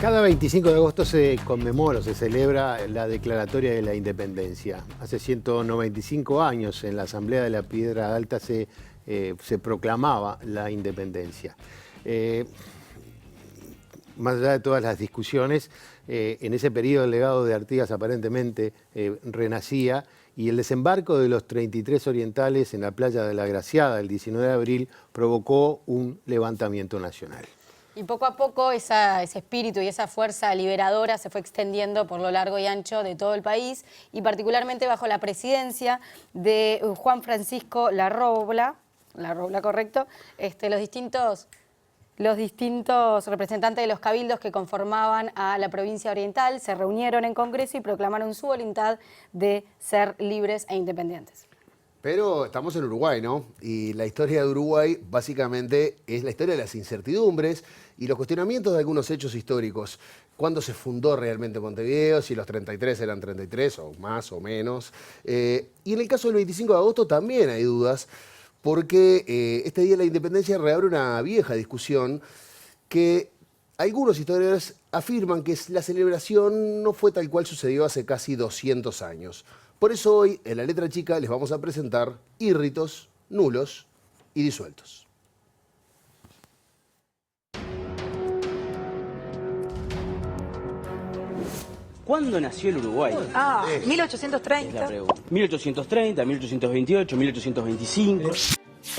Cada 25 de agosto se conmemora, se celebra la Declaratoria de la Independencia. Hace 195 años en la Asamblea de la Piedra Alta se proclamaba la independencia. Más allá de todas las discusiones, en ese periodo el legado de Artigas aparentemente renacía y el desembarco de los 33 orientales en la playa de la Graciada el 19 de abril provocó un levantamiento nacional. Y poco a poco ese espíritu y esa fuerza liberadora se fue extendiendo por lo largo y ancho de todo el país y particularmente bajo la presidencia de Juan Francisco Larrobla, ¿correcto? Los distintos representantes de los cabildos que conformaban a la provincia oriental se reunieron en Congreso y proclamaron su voluntad de ser libres e independientes. Pero estamos en Uruguay, ¿no? Y la historia de Uruguay básicamente es la historia de las incertidumbres y los cuestionamientos de algunos hechos históricos. ¿Cuándo se fundó realmente Montevideo? Si los 33 eran 33 o más o menos. Y en el caso del 25 de agosto también hay dudas, porque este día de la independencia reabre una vieja discusión que algunos historiadores afirman que la celebración no fue tal cual sucedió hace casi 200 años. Por eso hoy, en la letra chica, les vamos a presentar írritos, nulos y disueltos. ¿Cuándo nació el Uruguay? 1830. 1830, 1828, 1825.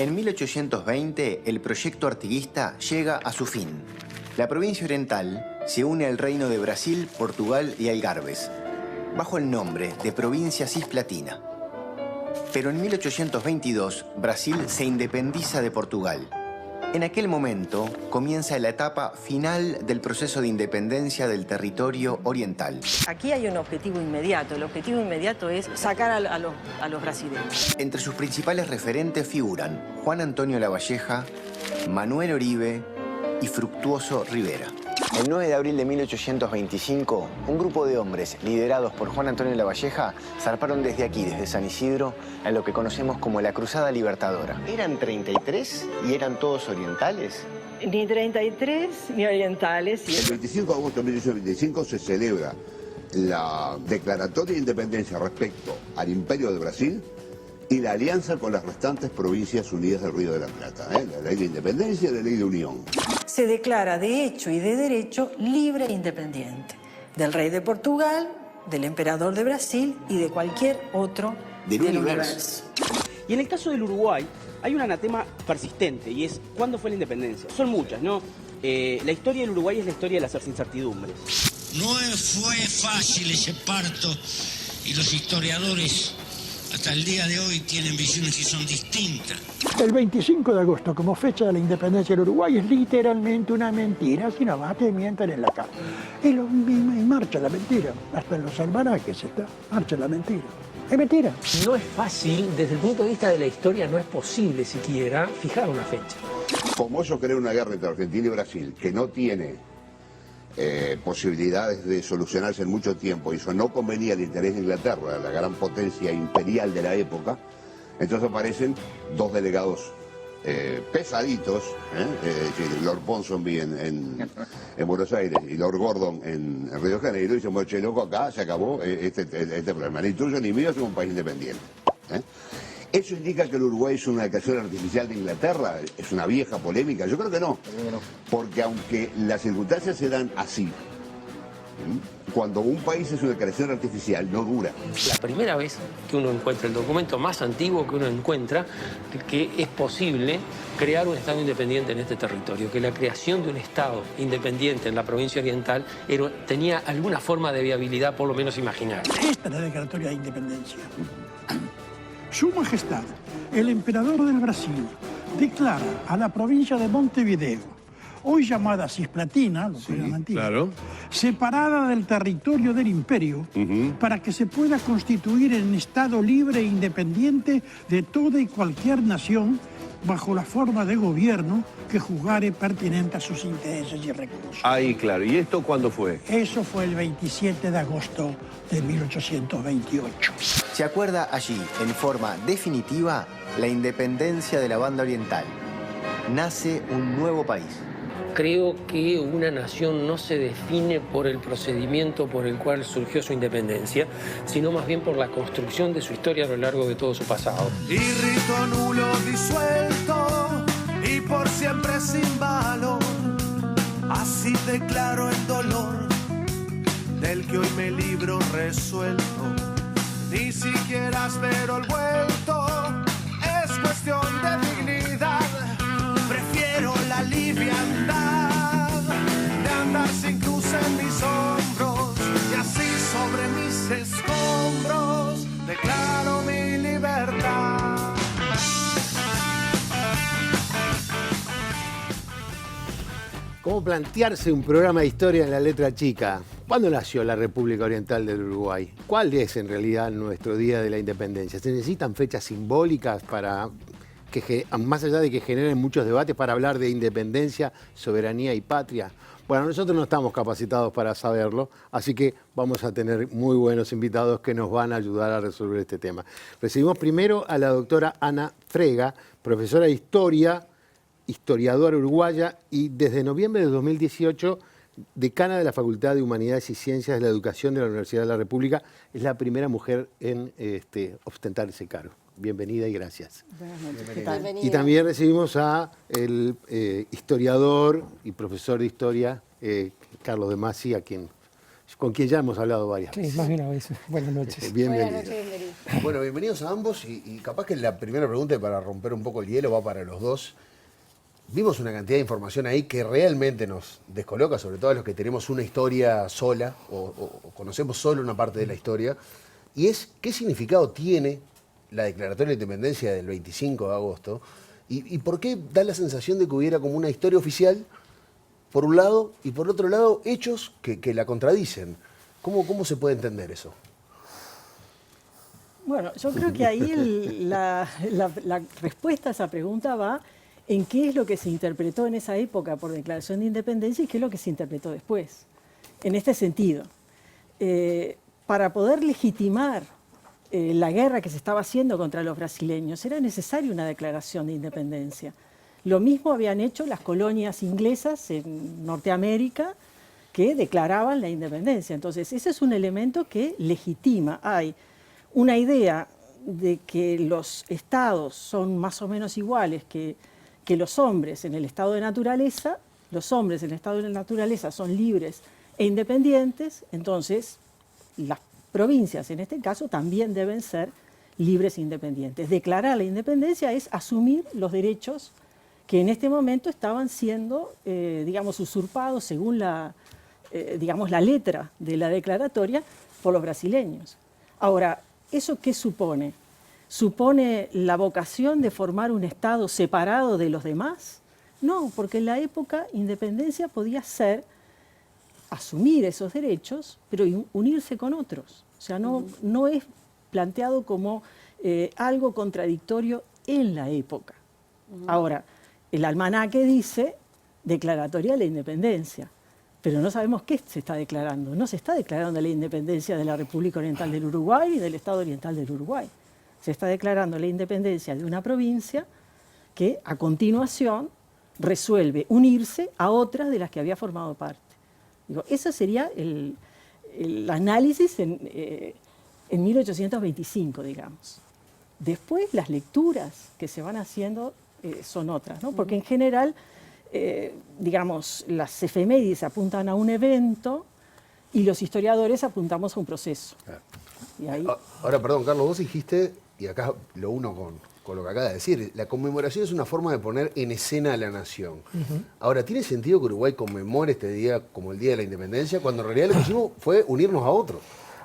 En 1820, el proyecto artiguista llega a su fin. La provincia oriental se une al reino de Brasil, Portugal y Algarbes, bajo el nombre de Provincia Cisplatina. Pero en 1822, Brasil se independiza de Portugal. En aquel momento comienza la etapa final del proceso de independencia del territorio oriental. Aquí hay un objetivo inmediato. El objetivo inmediato es sacar a los brasileños. Entre sus principales referentes figuran Juan Antonio Lavalleja, Manuel Oribe y Fructuoso Rivera. El 9 de abril de 1825, un grupo de hombres liderados por Juan Antonio Lavalleja zarparon desde aquí, desde San Isidro, a lo que conocemos como la Cruzada Libertadora. ¿Eran 33 y eran todos orientales? Ni 33 ni orientales. El 25 de agosto de 1825 se celebra la Declaratoria de Independencia respecto al Imperio de Brasil y la alianza con las restantes provincias unidas del Río de la Plata. La ley de independencia y la ley de unión. Se declara de hecho y de derecho libre e independiente del rey de Portugal, del emperador de Brasil y de cualquier otro del universo. Y en el caso del Uruguay hay un anatema persistente y es ¿cuándo fue la independencia? Son muchas, ¿no? La historia del Uruguay es la historia de las incertidumbres. No fue fácil ese parto y los historiadores hasta el día de hoy tienen visiones que son distintas. El 25 de agosto como fecha de la independencia del Uruguay es literalmente una mentira, si no más te mienten en la cara. Y marcha la mentira, hasta en los almanaques marcha la mentira. Es mentira. No es fácil, desde el punto de vista de la historia, no es posible siquiera fijar una fecha. Como ellos creen una guerra entre Argentina y Brasil que no tiene posibilidades de solucionarse en mucho tiempo, y eso no convenía al interés de Inglaterra, la gran potencia imperial de la época, entonces aparecen dos delegados pesaditos, Lord Ponsonby en Buenos Aires y Lord Gordon en Río de Janeiro, y dicen, bueno, che, loco, acá se acabó este problema, ni tuyo ni mío, somos un país independiente. ¿Eso indica que el Uruguay es una creación artificial de Inglaterra? ¿Es una vieja polémica? Yo creo que no. Porque aunque las circunstancias se dan así, cuando un país es una creación artificial, no dura. La primera vez que uno encuentra el documento más antiguo que uno encuentra, que es posible crear un Estado independiente en este territorio, que la creación de un Estado independiente en la provincia oriental tenía alguna forma de viabilidad, por lo menos imaginaria. Esta es la declaratoria de independencia. Su Majestad, el Emperador del Brasil, declara a la provincia de Montevideo, hoy llamada Cisplatina, lo que era antiguo, separada del territorio del imperio, para que se pueda constituir en Estado libre e independiente de toda y cualquier nación, bajo la forma de gobierno que juzgare pertinente a sus intereses y recursos. Ahí, claro. ¿Y esto cuándo fue? Eso fue el 27 de agosto de 1828. Se acuerda allí, en forma definitiva, la independencia de la banda oriental. Nace un nuevo país. creo que una nación no se define por el procedimiento por el cual surgió su independencia, sino más bien por la construcción de su historia a lo largo de todo su pasado. Y rito nulo disuelto y por siempre sin valor, así declaro el dolor del que hoy me libro resuelto. Ni siquiera espero el vuelto, es cuestión de dignidad. Prefiero la liviandad de andar sin cruz en mis hombros y así sobre mis escombros declaro mi libertad. ¿Cómo plantearse un programa de historia en la letra chica? ¿Cuándo nació la República Oriental del Uruguay? ¿Cuál es en realidad nuestro Día de la Independencia? ¿Se necesitan fechas simbólicas para que, más allá de que generen muchos debates, para hablar de independencia, soberanía y patria? Bueno, nosotros no estamos capacitados para saberlo, así que vamos a tener muy buenos invitados que nos van a ayudar a resolver este tema. Recibimos primero a la doctora Ana Frega, profesora de Historia, historiadora uruguaya y desde noviembre de 2018 decana de la Facultad de Humanidades y Ciencias de la Educación de la Universidad de la República. Es la primera mujer en ostentar ese cargo. Bienvenida y gracias. Buenas noches. ¿Qué tal? Y también recibimos a el historiador y profesor de historia Carlos De Masi, con quien ya hemos hablado varias veces. Sí, más de una vez. Buenas noches. Bienvenido. Buenas noches, bienvenido. Bueno, bienvenidos a ambos y capaz que la primera pregunta para romper un poco el hielo va para los dos. Vimos una cantidad de información ahí que realmente nos descoloca, sobre todo a los que tenemos una historia sola o conocemos solo una parte de la historia, y es qué significado tiene la Declaratoria de Independencia del 25 de agosto y por qué da la sensación de que hubiera como una historia oficial, por un lado, y por otro lado, hechos que la contradicen. ¿Cómo se puede entender eso? Bueno, yo creo que ahí la respuesta a esa pregunta va en qué es lo que se interpretó en esa época por declaración de independencia y qué es lo que se interpretó después. En este sentido, para poder legitimar la guerra que se estaba haciendo contra los brasileños, era necesaria una declaración de independencia. Lo mismo habían hecho las colonias inglesas en Norteamérica, que declaraban la independencia. Entonces, ese es un elemento que legitima. Hay una idea de que los estados son más o menos iguales que los hombres en el estado de naturaleza. Los hombres en el estado de naturaleza son libres e independientes, entonces las provincias en este caso también deben ser libres e independientes. Declarar la independencia es asumir los derechos que en este momento estaban siendo, digamos, usurpados según la letra de la declaratoria por los brasileños. Ahora, ¿eso qué supone? ¿Supone la vocación de formar un Estado separado de los demás? No, porque en la época independencia podía ser asumir esos derechos, pero unirse con otros. O sea, no es planteado como algo contradictorio en la época. Ahora, el almanaque dice declaratoria de la independencia, pero no sabemos qué se está declarando. No se está declarando la independencia de la República Oriental del Uruguay ni del Estado Oriental del Uruguay. Se está declarando la independencia de una provincia que a continuación resuelve unirse a otras de las que había formado parte. Digo, ese sería el análisis en 1825, digamos. Después las lecturas que se van haciendo son otras, ¿no? Porque en general, digamos, las efemérides apuntan a un evento y los historiadores apuntamos a un proceso. Claro. Y ahí... Ahora, perdón, Carlos, vos dijiste, y acá lo uno con lo que acaba de decir, la conmemoración es una forma de poner en escena a la nación. Ahora, ¿tiene sentido que Uruguay conmemore este día como el Día de la Independencia, cuando en realidad lo que hicimos fue unirnos a otros?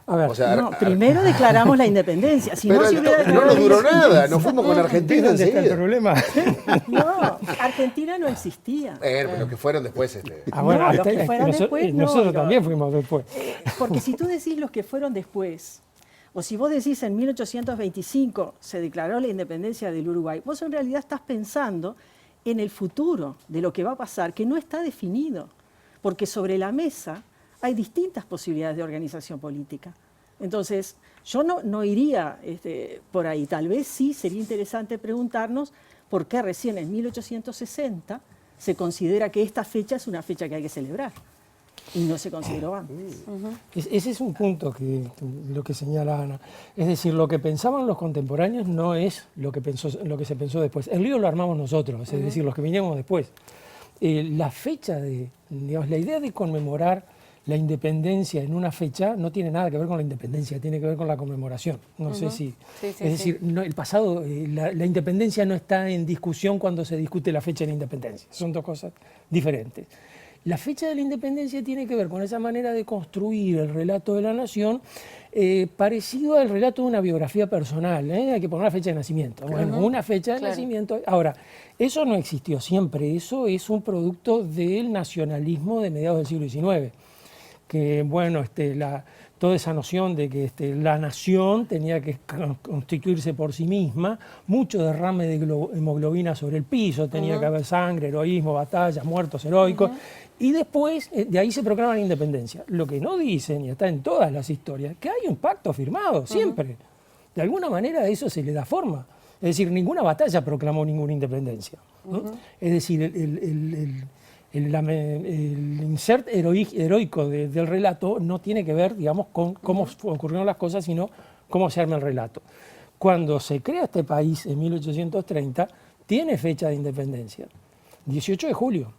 A ver, O sea, No, primero declaramos la independencia. Si pero no, se hubiera no nos duró declarado- nada, nos fuimos con Argentina ¿dónde está el enseguida. problema? No, Argentina no existía. Pero los que fueron después... Ah, bueno, No, los hasta- que fueron después, no, nosotros no. también fuimos después. Porque si tú decís los que fueron después, o si vos decís en 1825 se declaró la independencia del Uruguay, vos en realidad estás pensando en el futuro de lo que va a pasar, que no está definido, porque sobre la mesa hay distintas posibilidades de organización política. Entonces, yo no iría por ahí. Tal vez sí sería interesante preguntarnos por qué recién en 1860 se considera que esta fecha es una fecha que hay que celebrar. Y no se consideró antes. Ese es un punto lo que señala Ana. Es decir, lo que pensaban los contemporáneos no es lo que se pensó después. El lío lo armamos nosotros, es decir, los que vinieron después. La fecha digamos, la idea de conmemorar la independencia en una fecha no tiene nada que ver con la independencia, tiene que ver con la conmemoración. No sé si... es decir, no, el pasado, la independencia no está en discusión cuando se discute la fecha de la independencia. Son dos cosas diferentes. La fecha de la independencia tiene que ver con esa manera de construir el relato de la nación parecido al relato de una biografía personal. Hay que poner una fecha de nacimiento. Bueno, una fecha de nacimiento. Ahora, eso no existió siempre, eso es un producto del nacionalismo de mediados del siglo XIX. Que, bueno, toda esa noción de que la nación tenía que constituirse por sí misma, mucho derrame de hemoglobina sobre el piso, tenía que haber sangre, heroísmo, batallas, muertos heroicos, y después de ahí se proclama la independencia. Lo que no dicen, y está en todas las historias, que hay un pacto firmado, siempre. De alguna manera a eso se le da forma. Es decir, ninguna batalla proclamó ninguna independencia. Es decir, el insert heroico del relato no tiene que ver, digamos, con cómo ocurrieron las cosas, sino cómo se arma el relato. Cuando se crea este país en 1830, tiene fecha de independencia, 18 de julio.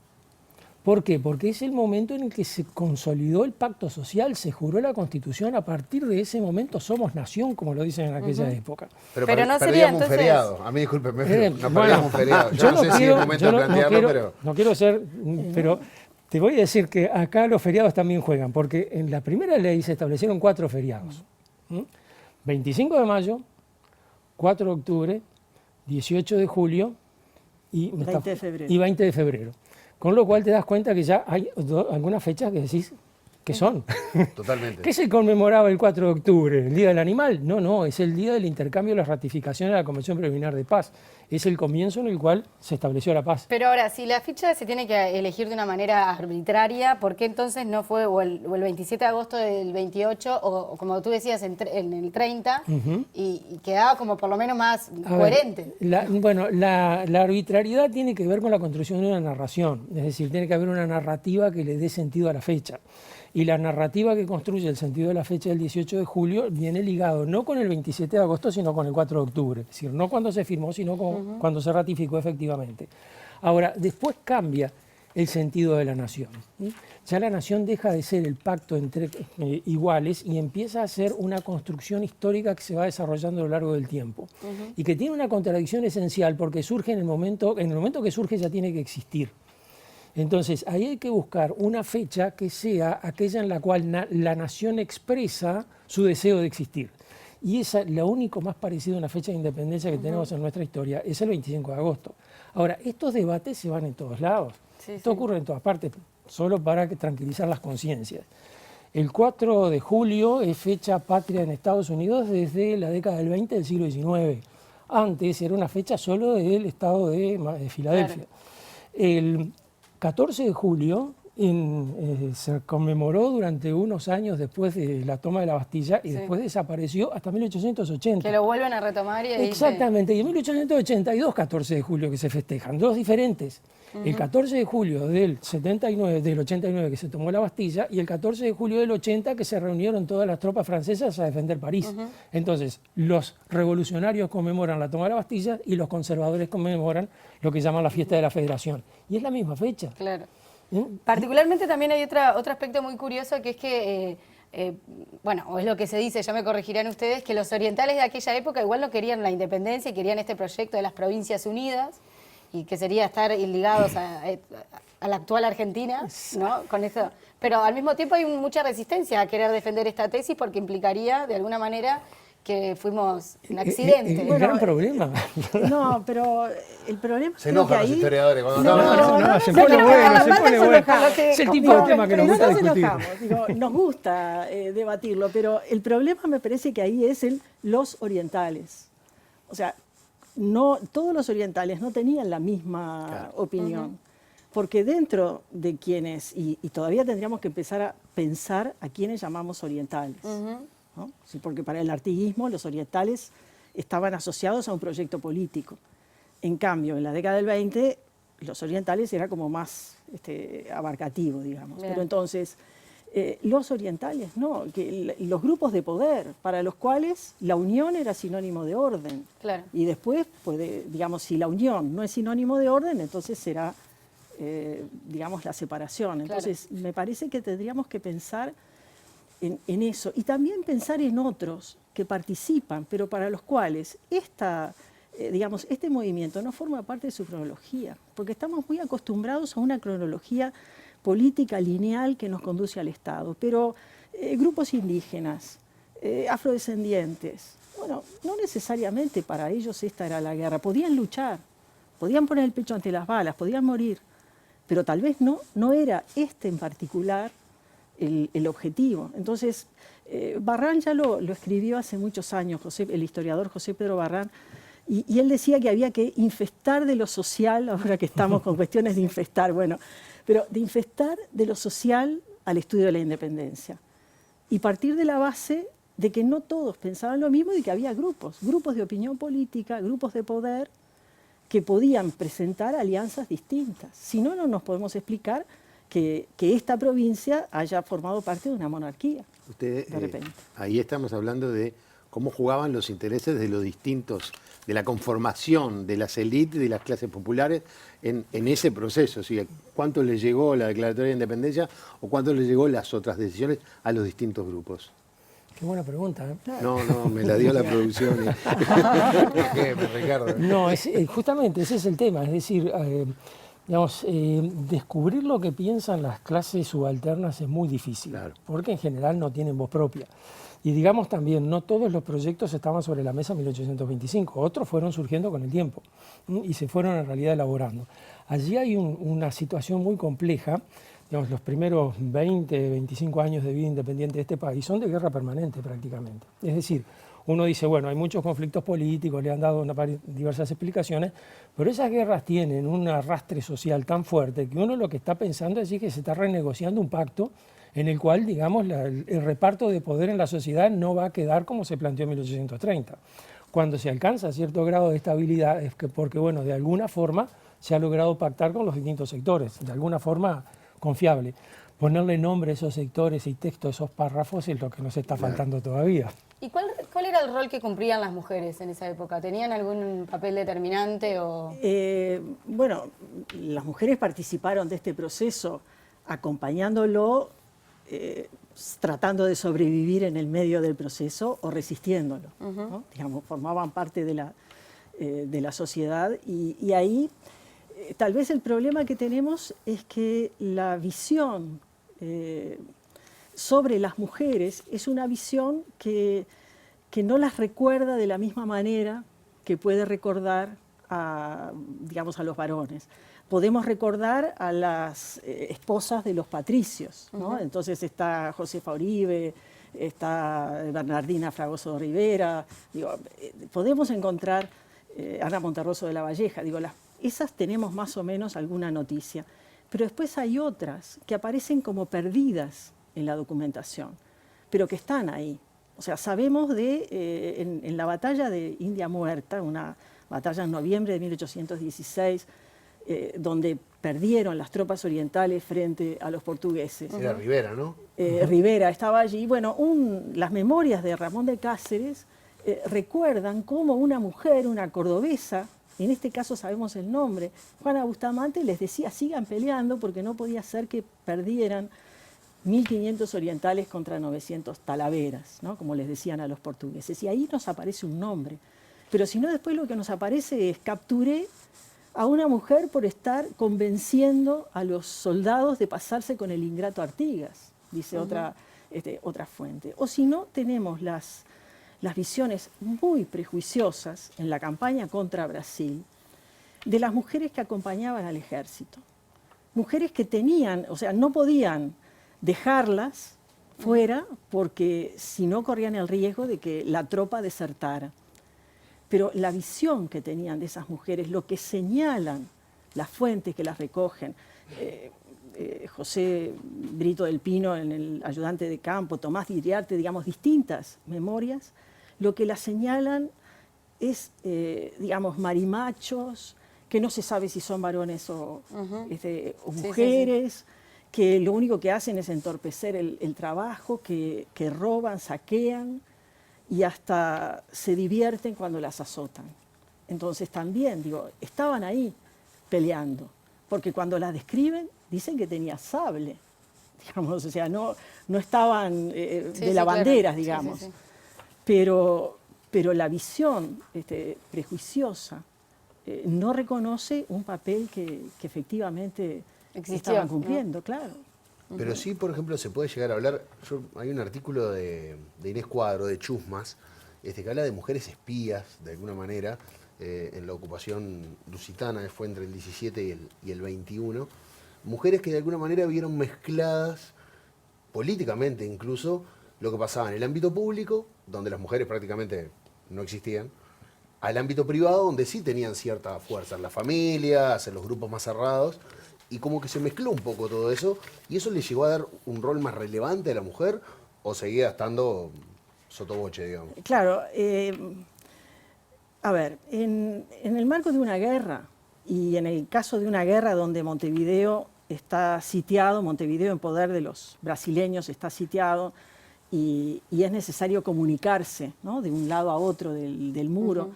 ¿Por qué? Porque es el momento en el que se consolidó el pacto social, se juró la Constitución. A partir de ese momento somos nación, como lo dicen en aquella época. Pero no sería entonces... un feriado. A mí, discúlpeme, no perdíamos un feriado. Yo no sé si es el momento de plantearlo, pero... No quiero ser... Pero te voy a decir que acá los feriados también juegan, porque en la primera ley se establecieron 4 feriados. 25 de mayo, 4 de octubre, 18 de julio y 20 de febrero. Con lo cual te das cuenta que ya hay algunas fechas que decís que son. Totalmente. ¿Qué se conmemoraba el 4 de octubre? ¿El Día del Animal? No, es el día del intercambio de las ratificaciones de la Convención Preliminar de Paz. Es el comienzo en el cual se estableció la paz. Pero ahora, si la fecha se tiene que elegir de una manera arbitraria, ¿por qué entonces no fue o el 27 de agosto del 28 o como tú decías en el 30 y quedaba como por lo menos más coherente? La arbitrariedad tiene que ver con la construcción de una narración, es decir, tiene que haber una narrativa que le dé sentido a la fecha. Y la narrativa que construye el sentido de la fecha del 18 de julio viene ligado no con el 27 de agosto, sino con el 4 de octubre. Es decir, no cuando se firmó, sino cuando se ratificó efectivamente. Ahora, después cambia el sentido de la nación. Ya la nación deja de ser el pacto entre iguales y empieza a ser una construcción histórica que se va desarrollando a lo largo del tiempo. Y que tiene una contradicción esencial porque surge en el momento que surge ya tiene que existir. Entonces, ahí hay que buscar una fecha que sea aquella en la cual la nación expresa su deseo de existir. Y lo único más parecido a una fecha de independencia que tenemos en nuestra historia es el 25 de agosto. Ahora, estos debates se van en todos lados. Esto ocurre en todas partes, solo para tranquilizar las conciencias. El 4 de julio es fecha patria en Estados Unidos desde la década del 20 del siglo XIX. Antes era una fecha solo del estado de Filadelfia. El 14 de julio se conmemoró durante unos años después de la toma de la Bastilla y después desapareció hasta 1880. Que lo vuelven a retomar y ahí exactamente, y en 1882, 14 de julio que se festejan, dos diferentes. El 14 de julio del 89 que se tomó la Bastilla y el 14 de julio del 80 que se reunieron todas las tropas francesas a defender París. Entonces, los revolucionarios conmemoran la toma de la Bastilla y los conservadores conmemoran lo que llaman la fiesta de la Federación. Y es la misma fecha. Claro. Particularmente también hay otro aspecto muy curioso que es que, bueno, o es lo que se dice, ya me corregirán ustedes, que los orientales de aquella época igual no querían la independencia y querían este proyecto de las Provincias Unidas y que sería estar ligados a la actual Argentina, ¿no? Con eso. Pero al mismo tiempo hay mucha resistencia a querer defender esta tesis porque implicaría, de alguna manera, que fuimos un accidente. El gran problema. No, pero el problema se enojan los historiadores cuando se pone bueno. Es el tipo de tema que nos gusta discutir. Nos gusta debatirlo, pero el problema me parece que ahí es los orientales. O sea, no todos los orientales no tenían la misma opinión. Porque dentro de quienes, y todavía tendríamos que empezar a pensar a quienes llamamos orientales. ¿No? Sí, porque para el artiguismo los orientales estaban asociados a un proyecto político. En cambio, en la década del 20, los orientales era como más abarcativo, digamos. Bien. Pero entonces, los orientales no, que los grupos de poder, para los cuales la unión era sinónimo de orden. Claro. Y después, digamos, si la unión no es sinónimo de orden, entonces será, digamos, la separación. Entonces, me parece que tendríamos que pensar en eso. Y también pensar en otros que participan, pero para los cuales digamos, este movimiento no forma parte de su cronología, porque estamos muy acostumbrados a una cronología política lineal que nos conduce al Estado, pero grupos indígenas, afrodescendientes, bueno, no necesariamente para ellos esta era la guerra, podían luchar, podían poner el pecho ante las balas, podían morir, pero tal vez no era en particular el objetivo. Entonces, Barrán ya lo escribió hace muchos años, el historiador José Pedro Barrán, y él decía que había que infestar de lo social, ahora que estamos con cuestiones de infestar, bueno, pero de infestar de lo social al estudio de la independencia. Y partir de la base de que no todos pensaban lo mismo y que había grupos de opinión política, grupos de poder, que podían presentar alianzas distintas. Si no, no nos podemos explicar que esta provincia haya formado parte de una monarquía. Usted, de repente. Ahí estamos hablando de cómo jugaban los intereses de los distintos, de la conformación de las élites y de las clases populares en ese proceso. ¿Sí? ¿Cuánto le llegó la declaratoria de independencia o cuánto le llegó las otras decisiones a los distintos grupos? Qué buena pregunta, ¿eh? No, me la dio la producción. Ricardo? No, justamente ese es el tema, es decir, digamos, descubrir lo que piensan las clases subalternas es muy difícil, claro, porque en general no tienen voz propia. Y digamos también, no todos los proyectos estaban sobre la mesa en 1825, otros fueron surgiendo con el tiempo y se fueron en realidad elaborando. Allí hay una situación muy compleja, digamos, los primeros 20, 25 años de vida independiente de este país son de guerra permanente prácticamente. Es decir, uno dice, bueno, hay muchos conflictos políticos, le han dado diversas explicaciones, pero esas guerras tienen un arrastre social tan fuerte que uno lo que está pensando es que se está renegociando un pacto en el cual, digamos, el reparto de poder en la sociedad no va a quedar como se planteó en 1830. Cuando se alcanza cierto grado de estabilidad es porque, bueno, de alguna forma se ha logrado pactar con los distintos sectores, de alguna forma confiable. Ponerle nombre a esos sectores y texto a esos párrafos es lo que nos está faltando todavía. ¿Y cuál era el rol que cumplían las mujeres en esa época? ¿Tenían algún papel determinante? Bueno, las mujeres participaron de este proceso acompañándolo, tratando de sobrevivir en el medio del proceso o resistiéndolo. ¿no? Digamos, formaban parte de la sociedad y ahí tal vez el problema que tenemos es que la visión sobre las mujeres es una visión que no las recuerda de la misma manera que puede recordar digamos, a los varones. Podemos recordar a las esposas de los patricios, ¿no? Entonces está Josefa Uribe, está Bernardina Fragoso de Rivera, podemos encontrar Ana Monterroso de la Valleja, esas tenemos más o menos alguna noticia, pero después hay otras que aparecen como perdidas en la documentación, pero que están ahí. O sea, sabemos en la batalla de India Muerta, una batalla en noviembre de 1816, donde perdieron las tropas orientales frente a los portugueses. Era Rivera, ¿no? Rivera estaba allí. Bueno, las memorias de Ramón de Cáceres recuerdan cómo una mujer, una cordobesa, en este caso sabemos el nombre, Juana Bustamante, les decía sigan peleando porque no podía ser que perdieran 1.500 orientales contra 900 talaveras, ¿no? Como les decían a los portugueses. Y ahí nos aparece un nombre. Pero si no, después lo que nos aparece es capturé a una mujer por estar convenciendo a los soldados de pasarse con el ingrato Artigas, dice otra fuente. O si no, tenemos las visiones muy prejuiciosas en la campaña contra Brasil de las mujeres que acompañaban al ejército. Mujeres que tenían, o sea, no podían dejarlas fuera porque si no corrían el riesgo de que la tropa desertara. Pero la visión que tenían de esas mujeres, lo que señalan las fuentes que las recogen, José Brito del Pino en el ayudante de campo, Tomás Diriarte, digamos, distintas memorias, lo que las señalan es, digamos, marimachos que no se sabe si son varones o mujeres, que lo único que hacen es entorpecer el trabajo, que roban, saquean y hasta se divierten cuando las azotan. Entonces también, digo, estaban ahí peleando, porque cuando las describen dicen que tenía sable, digamos, o sea, no estaban de lavanderas, claro, digamos. Sí. Pero la visión prejuiciosa no reconoce un papel que efectivamente estaban cumpliendo, ¿no? Claro. Pero sí, por ejemplo, se puede llegar a hablar, hay un artículo de Inés Cuadro, de Chusmas, que habla de mujeres espías, de alguna manera, en la ocupación lusitana, fue entre el 17 y el 21, mujeres que de alguna manera vieron mezcladas, políticamente incluso, lo que pasaba en el ámbito público, donde las mujeres prácticamente no existían, al ámbito privado, donde sí tenían cierta fuerza, en las familias, en los grupos más cerrados, y como que se mezcló un poco todo eso, y eso le llegó a dar un rol más relevante a la mujer, o seguía estando sotoboche, digamos. Claro, a ver, en el marco de una guerra, y en el caso de una guerra donde Montevideo está sitiado, Montevideo en poder de los brasileños está sitiado, y es necesario comunicarse, ¿no?, de un lado a otro del muro.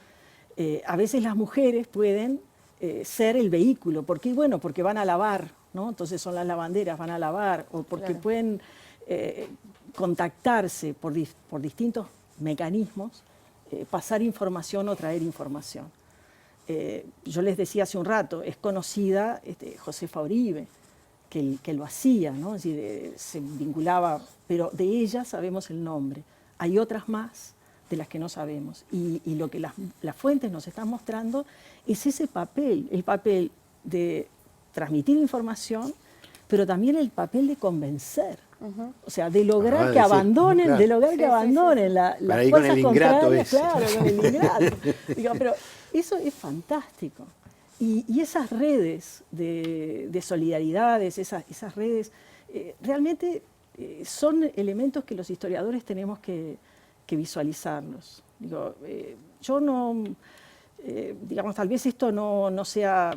A veces las mujeres pueden ser el vehículo, porque van a lavar, ¿no? Entonces son las lavanderas, van a lavar, o porque pueden contactarse por distintos mecanismos, pasar información o traer información. Yo les decía hace un rato, es conocida Josefa Uribe, que lo hacía, ¿no? Es decir, se vinculaba, pero de ella sabemos el nombre. Hay otras más de las que no sabemos. Y lo que las fuentes nos están mostrando es ese papel, el papel de transmitir información, pero también el papel de convencer. O sea, de lograr que abandonen, claro, las fuerzas contrarias, claro, con el ingrato. Digo, pero eso es fantástico. Y esas redes de solidaridades, esas redes, realmente son elementos que los historiadores tenemos que visualizarlos. Digo, yo no, digamos, tal vez esto no sea,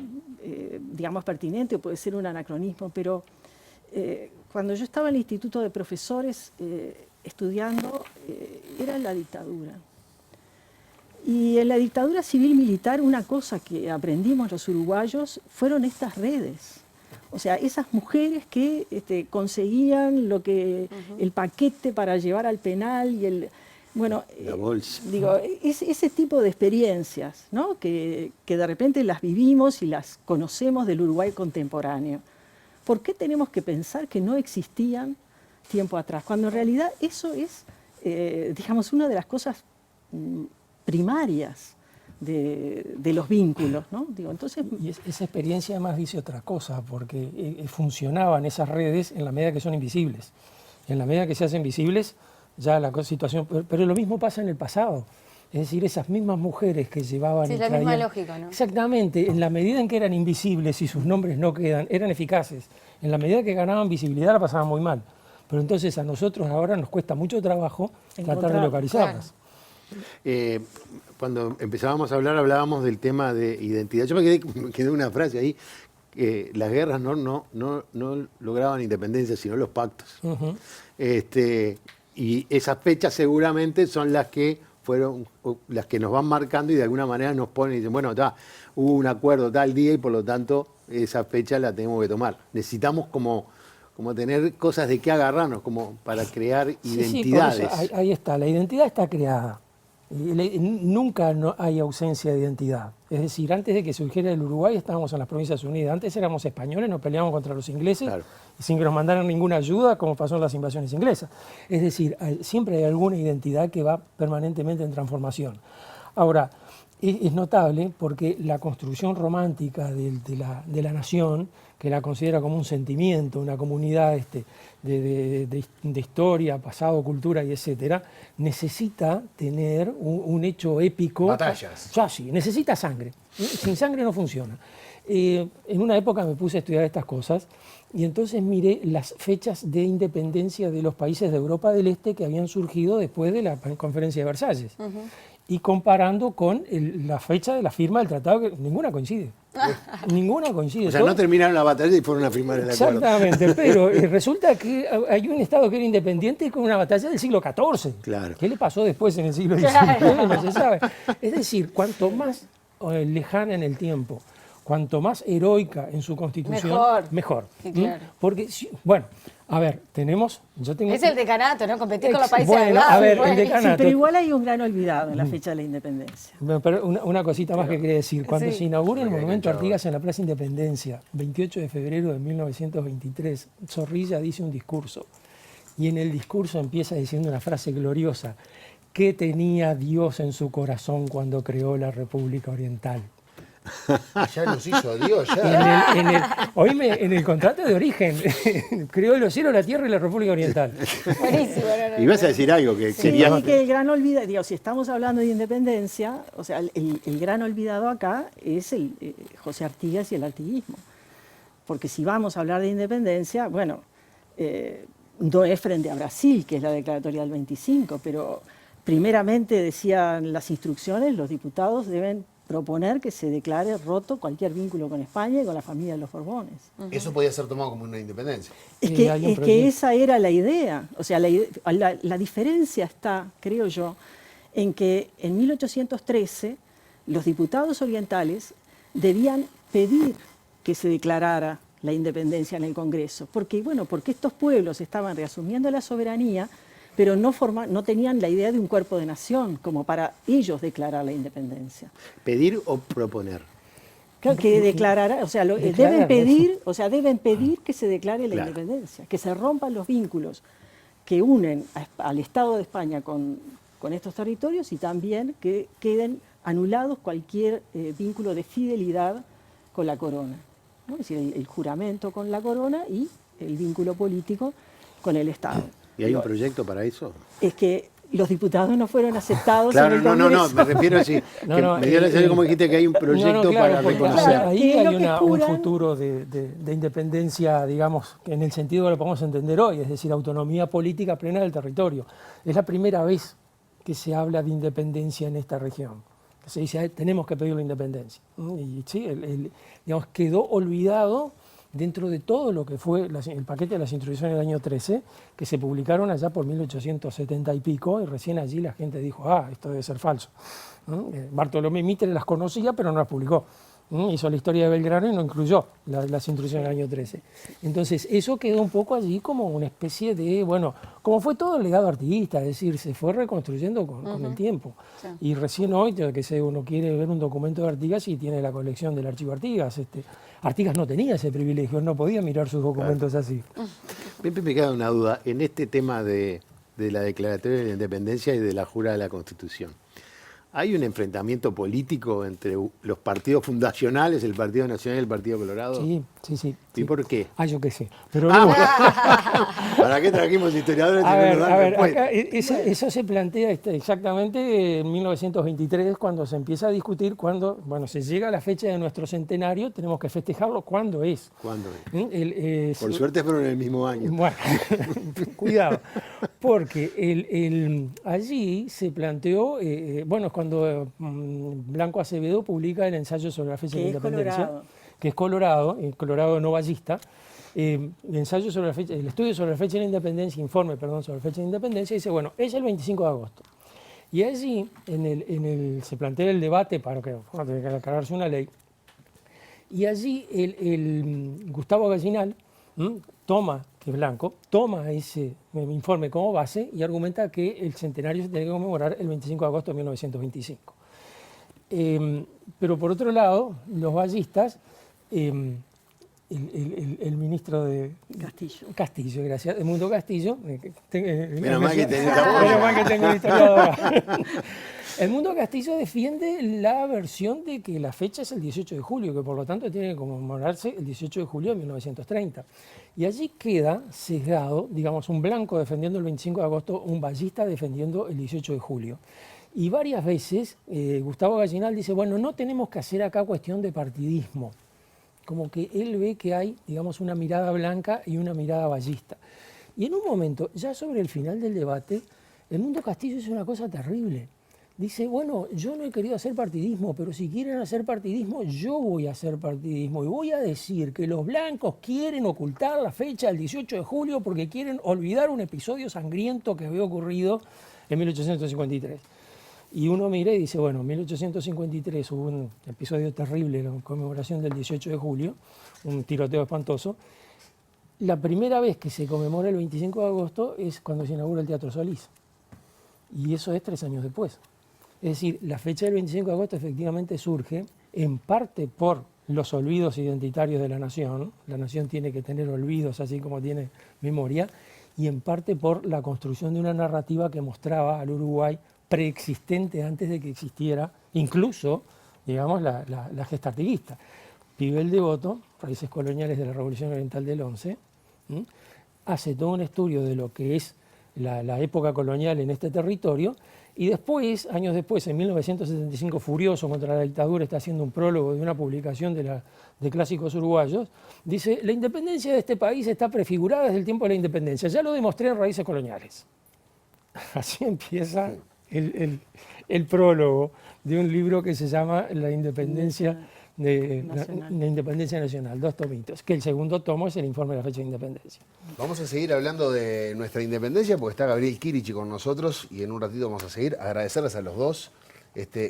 digamos, pertinente o puede ser un anacronismo, pero cuando yo estaba en el Instituto de Profesores estudiando, era la dictadura. Y en la dictadura civil-militar una cosa que aprendimos los uruguayos fueron estas redes. O sea, esas mujeres que conseguían el paquete para llevar al penal y la bolsa. Digo, ese tipo de experiencias, ¿no?, que de repente las vivimos y las conocemos del Uruguay contemporáneo. ¿Por qué tenemos que pensar que no existían tiempo atrás? Cuando en realidad eso es, digamos, una de las cosas primarias de los vínculos, ¿no? Digo, entonces, y esa experiencia además dice otra cosa, porque funcionaban esas redes en la medida que son invisibles. En la medida que se hacen visibles, ya la situación... Pero lo mismo pasa en el pasado. Es decir, esas mismas mujeres que llevaban... Sí, es la misma lógica, ¿no? Exactamente. En la medida en que eran invisibles y sus nombres no quedan, eran eficaces. En la medida que ganaban visibilidad la pasaban muy mal. Pero entonces a nosotros ahora nos cuesta mucho trabajo tratar de localizarlas. Claro. Cuando empezábamos a hablar, hablábamos del tema de identidad. Yo me quedé una frase ahí, que las guerras no lograban independencia, sino los pactos. Y esas fechas seguramente son las que fueron las que nos van marcando y de alguna manera nos ponen y dicen, bueno, hubo un acuerdo tal día y por lo tanto esa fecha la tenemos que tomar. Necesitamos como tener cosas de qué agarrarnos, como para crear identidades. Sí, ahí está, la identidad está creada. Nunca hay ausencia de identidad. Es decir, antes de que surgiera el Uruguay estábamos en las Provincias Unidas. Antes éramos españoles, nos peleábamos contra los ingleses, claro, y sin que nos mandaran ninguna ayuda, como pasó en las invasiones inglesas. Es decir, siempre hay alguna identidad que va permanentemente en transformación. Ahora, es notable porque la construcción romántica de la nación, que la considera como un sentimiento, una comunidad de historia, pasado, cultura y etcétera, necesita tener un hecho épico. Batallas. Ya sí, necesita sangre. Sin sangre no funciona. En una época me puse a estudiar estas cosas y entonces miré las fechas de independencia de los países de Europa del Este que habían surgido después de la Conferencia de Versalles. y comparando con la fecha de la firma del tratado, que ninguna coincide. Ninguna coincide. O sea, no terminaron la batalla y fueron a firmar el acuerdo. Exactamente, pero resulta que hay un Estado que era independiente con una batalla del siglo XIV. Claro. ¿Qué le pasó después en el siglo XIX? No se sabe. Es decir, cuanto más lejana en el tiempo, cuanto más heroica en su constitución, mejor. Sí, claro. Porque, bueno, a ver, Es el decanato, ¿no? Competir con los países bueno, al lado. a ver, pues. el decanato. Sí, pero igual hay un gran olvidado en la fecha de la independencia. Bueno, pero una cosita más que quería decir. Cuando Sí. se inaugura el Monumento a Artigas en la Plaza Independencia, 28 de febrero de 1923, Zorrilla dice un discurso. Y en el discurso empieza diciendo una frase gloriosa. ¿Qué tenía Dios en su corazón cuando creó la República Oriental? Ya nos hizo Dios, ya. Oíme, en el contrato de origen, creó los cielos, la tierra y la República Oriental. Buenísimo. Y vas a decir algo que Sí, querías... y que el gran olvidado, digo, si estamos hablando de independencia, o sea, el gran olvidado acá es José Artigas y el artiguismo. Porque si vamos a hablar de independencia, bueno, no es frente a Brasil, que es la declaratoria del 25, pero primeramente decían las instrucciones, los diputados deben proponer que se declare roto cualquier vínculo con España y con la familia de los Borbones. Eso podía ser tomado como una independencia. Es que esa era la idea. O sea, la diferencia está, creo yo, en que en 1813 los diputados orientales debían pedir que se declarara la independencia en el Congreso. Porque estos pueblos estaban reasumiendo la soberanía, pero no tenían la idea de un cuerpo de nación como para ellos declarar la independencia. ¿Pedir o proponer? Claro, que declarara, o sea, deben pedir que se declare la independencia, que se rompan los vínculos que unen al Estado de España con estos territorios y también que queden anulados cualquier vínculo de fidelidad con la corona, ¿no? Es decir, el juramento con la corona y el vínculo político con el Estado. ¿Y hay un proyecto para eso? Es que los diputados no fueron aceptados Claro, en el Congreso. me refiero así. Me dio la sensación como dijiste que hay un proyecto para reconocer. Ahí hay un futuro de independencia, digamos, en el sentido que lo podemos entender hoy, es decir, autonomía política plena del territorio. Es la primera vez que se habla de independencia en esta región. Que se dice, tenemos que pedir la independencia. Y sí, digamos, quedó olvidado dentro de todo lo que fue el paquete de las instrucciones del año 13, que se publicaron allá por 1870 y pico, y recién allí la gente dijo, esto debe ser falso. Bartolomé Mitre las conocía, pero no las publicó. Hizo la historia de Belgrano y no incluyó las instrucciones del año 13. Entonces, eso quedó un poco allí como una especie de, como fue todo el legado artiguista, es decir, se fue reconstruyendo con el tiempo. Sí. Y recién hoy, uno quiere ver un documento de Artigas y tiene la colección del archivo Artigas. Artigas no tenía ese privilegio, no podía mirar sus documentos así. Me queda una duda, en este tema de la declaratoria de la independencia y de la jura de la Constitución. ¿Hay un enfrentamiento político entre los partidos fundacionales, el Partido Nacional y el Partido Colorado? Sí. ¿Y por qué? Yo qué sé. Pero ¿Para qué trajimos historiadores? Acá, eso se plantea exactamente en 1923, cuando se empieza a discutir, cuando se llega a la fecha de nuestro centenario, tenemos que festejarlo. ¿Cuándo es? ¿Cuándo es? Por suerte fueron en el mismo año. Bueno, cuidado, porque allí se planteó, es cuando Blanco Acevedo publica el ensayo sobre la fecha de la independencia, que es Colorado novallista, el estudio sobre la fecha de la independencia, informe sobre la fecha de la independencia, dice, es el 25 de agosto. Y allí se plantea el debate para que aclararse una ley, y allí el Gustavo Gallinal que es Blanco, toma ese informe como base y argumenta que el centenario se tiene que conmemorar el 25 de agosto de 1925. Pero por otro lado, los vallistas, el ministro de Castillo, gracias, Edmundo Castillo, menos mal que tengo un historiador. Edmundo Castillo defiende la versión de que la fecha es el 18 de julio, que por lo tanto tiene que conmemorarse el 18 de julio de 1930. Y allí queda sesgado, digamos, un Blanco defendiendo el 25 de agosto, un vallista defendiendo el 18 de julio. Y varias veces Gustavo Gallinal dice, no tenemos que hacer acá cuestión de partidismo. Como que él ve que hay, digamos, una mirada blanca y una mirada vallista. Y en un momento, ya sobre el final del debate, Edmundo Castillo es una cosa terrible. dice, bueno, yo no he querido hacer partidismo, pero si quieren hacer partidismo, yo voy a hacer partidismo y voy a decir que los blancos quieren ocultar la fecha del 18 de julio porque quieren olvidar un episodio sangriento que había ocurrido en 1853. Y uno mira y dice, bueno, en 1853 hubo un episodio terrible, la conmemoración del 18 de julio, un tiroteo espantoso. La primera vez que se conmemora el 25 de agosto es cuando se inaugura el Teatro Solís. Y eso es 3 años después. Es decir, la fecha del 25 de agosto efectivamente surge en parte por los olvidos identitarios de la nación. La nación tiene que tener olvidos así como tiene memoria. Y en parte por la construcción de una narrativa que mostraba al Uruguay preexistente antes de que existiera, incluso, digamos, la gesta artiguista. Pibel Devoto, Raíces coloniales de la Revolución Oriental del 11, hace todo un estudio de lo que es la época colonial en este territorio, y después, años después, en 1975, furioso contra la dictadura, está haciendo un prólogo de una publicación de clásicos uruguayos, dice, la independencia de este país está prefigurada desde el tiempo de la independencia, ya lo demostré en Raíces coloniales. Así empieza el prólogo de un libro que se llama La Independencia Nacional, 2 tomitos, que el segundo tomo es el informe de la fecha de independencia. Vamos a seguir hablando de nuestra independencia porque está Gabriel Quirichi con nosotros y en un ratito vamos a seguir. Agradecerles a los dos.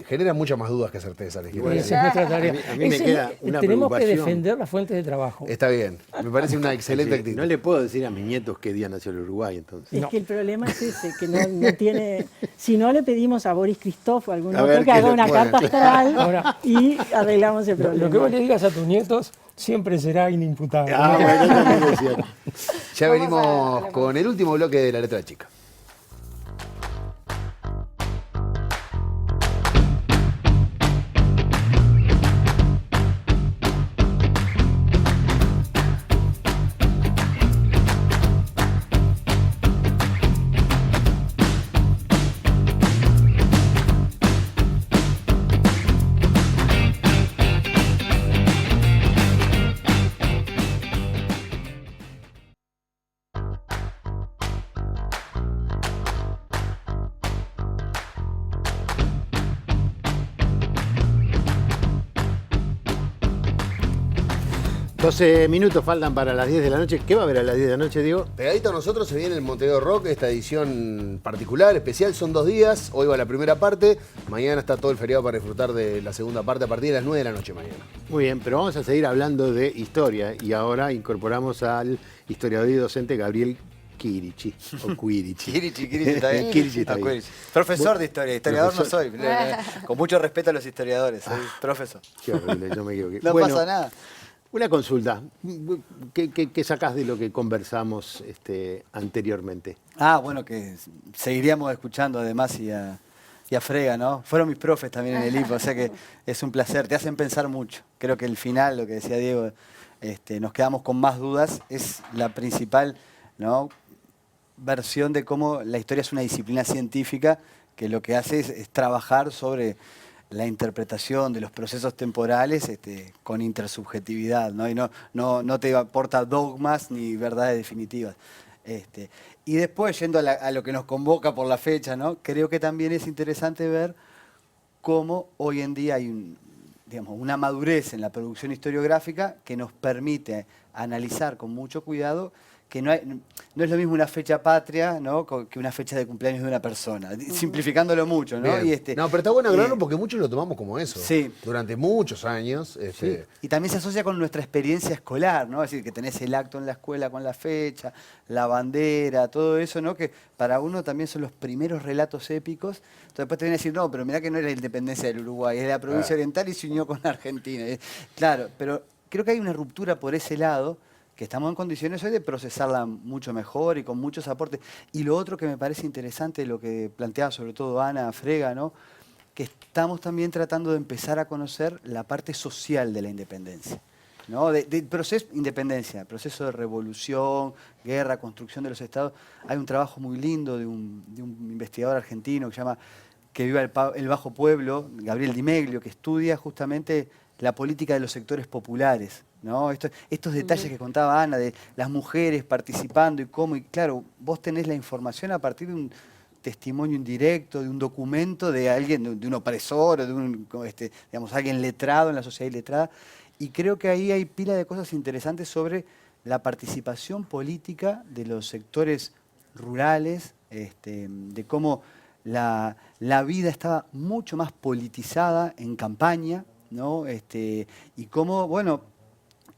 Genera muchas más dudas que certezas. Esa es nuestra tarea. A mí me queda una tenemos que preocupación. defender las fuentes de trabajo. Está bien, me parece una excelente actitud. No le puedo decir a mis nietos qué día nació el Uruguay, entonces. Es que el problema es ese, que no tiene... Si no, le pedimos a Boris Christoph o algún A otro ver que qué haga le una puede. carta astral Ahora, y arreglamos el problema. Lo que vos le digas a tus nietos siempre será inimputable. Bueno, también es cierto. Ya Vamos venimos a- con el último bloque de La Letra Chica. Minutos faltan para las 10 de la noche. ¿Qué va a haber a las 10 de la noche, Diego? Pegadito a nosotros se viene el Montevideo Rock, esta edición particular, especial, son 2 días. Hoy va la primera parte, mañana está todo el feriado para disfrutar de la segunda parte a partir de las 9 de la noche mañana. Muy bien, pero vamos a seguir hablando de historia y ahora incorporamos al historiador y docente Gabriel Quirichi, o Quirichi. Quirichi está bien. Quirichi está bien. Profesor de historia, historiador Profesor. no soy. Con mucho respeto a los historiadores, soy profesor. Qué horrible, yo me equivoqué. No Bueno, pasa nada. Una consulta. ¿Qué sacás de lo que conversamos anteriormente? Bueno, que seguiríamos escuchando además y a Frega, ¿no? Fueron mis profes también en el IPO, o sea que es un placer, te hacen pensar mucho. Creo que el final, lo que decía Diego, nos quedamos con más dudas, es la principal, ¿no?, versión de cómo la historia es una disciplina científica que lo que hace es trabajar sobre la interpretación de los procesos temporales con intersubjetividad, ¿no? Y no te aporta dogmas ni verdades definitivas. Y después, yendo a lo que nos convoca por la fecha, ¿no?, creo que también es interesante ver cómo hoy en día hay una madurez en la producción historiográfica que nos permite analizar con mucho cuidado que no es lo mismo una fecha patria, ¿no?, que una fecha de cumpleaños de una persona, simplificándolo mucho, ¿no? Bien. Y no, pero está bueno aclararlo porque muchos lo tomamos como eso. Sí. Durante muchos años. Sí. Y también se asocia con nuestra experiencia escolar, ¿no? Es decir, que tenés el acto en la escuela con la fecha, la bandera, todo eso, ¿no?, que para uno también son los primeros relatos épicos. Entonces después te vienen a decir, no, pero mirá que no era la independencia del Uruguay, es de la provincia oriental y se unió con Argentina. Claro, pero creo que hay una ruptura por ese lado, que estamos en condiciones hoy de procesarla mucho mejor y con muchos aportes. Y lo otro que me parece interesante, lo que planteaba sobre todo Ana Frega, ¿no?, que estamos también tratando de empezar a conocer la parte social de la independencia, ¿no? Del proceso de independencia, proceso de revolución, guerra, construcción de los estados. Hay un trabajo muy lindo de un investigador argentino que se llama Que viva el Bajo Pueblo, Gabriel Di Meglio, que estudia justamente la política de los sectores populares, ¿no? Estos detalles que contaba Ana, de las mujeres participando y cómo, y claro, vos tenés la información a partir de testimonio indirecto, de un documento de alguien, de un opresor, o de un, digamos, alguien letrado en la sociedad iletrada. Y creo que ahí hay pila de cosas interesantes sobre la participación política de los sectores rurales, de cómo la vida estaba mucho más politizada en campaña, ¿no? Y cómo, bueno,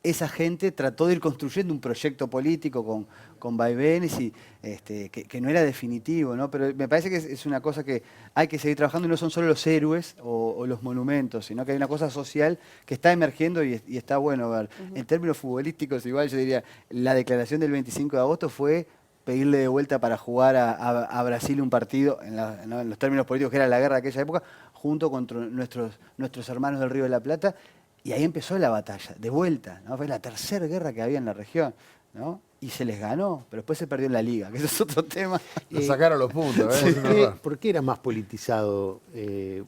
esa gente trató de ir construyendo un proyecto político con vaivenes y que no era definitivo, ¿no? Pero me parece que es una cosa que hay que seguir trabajando y no son solo los héroes o los monumentos, sino que hay una cosa social que está emergiendo y está bueno ver. En términos futbolísticos, igual yo diría, la declaración del 25 de agosto fue pedirle de vuelta para jugar a Brasil un partido, en los términos políticos que era la guerra de aquella época, junto con nuestros hermanos del Río de la Plata. Y ahí empezó la batalla, de vuelta, ¿no? Fue la tercera guerra que había en la región, ¿no? Y se les ganó, pero después se perdió en la Liga, que eso es otro tema. Nos sacaron los puntos, ¿eh? ¿Por qué era más politizado el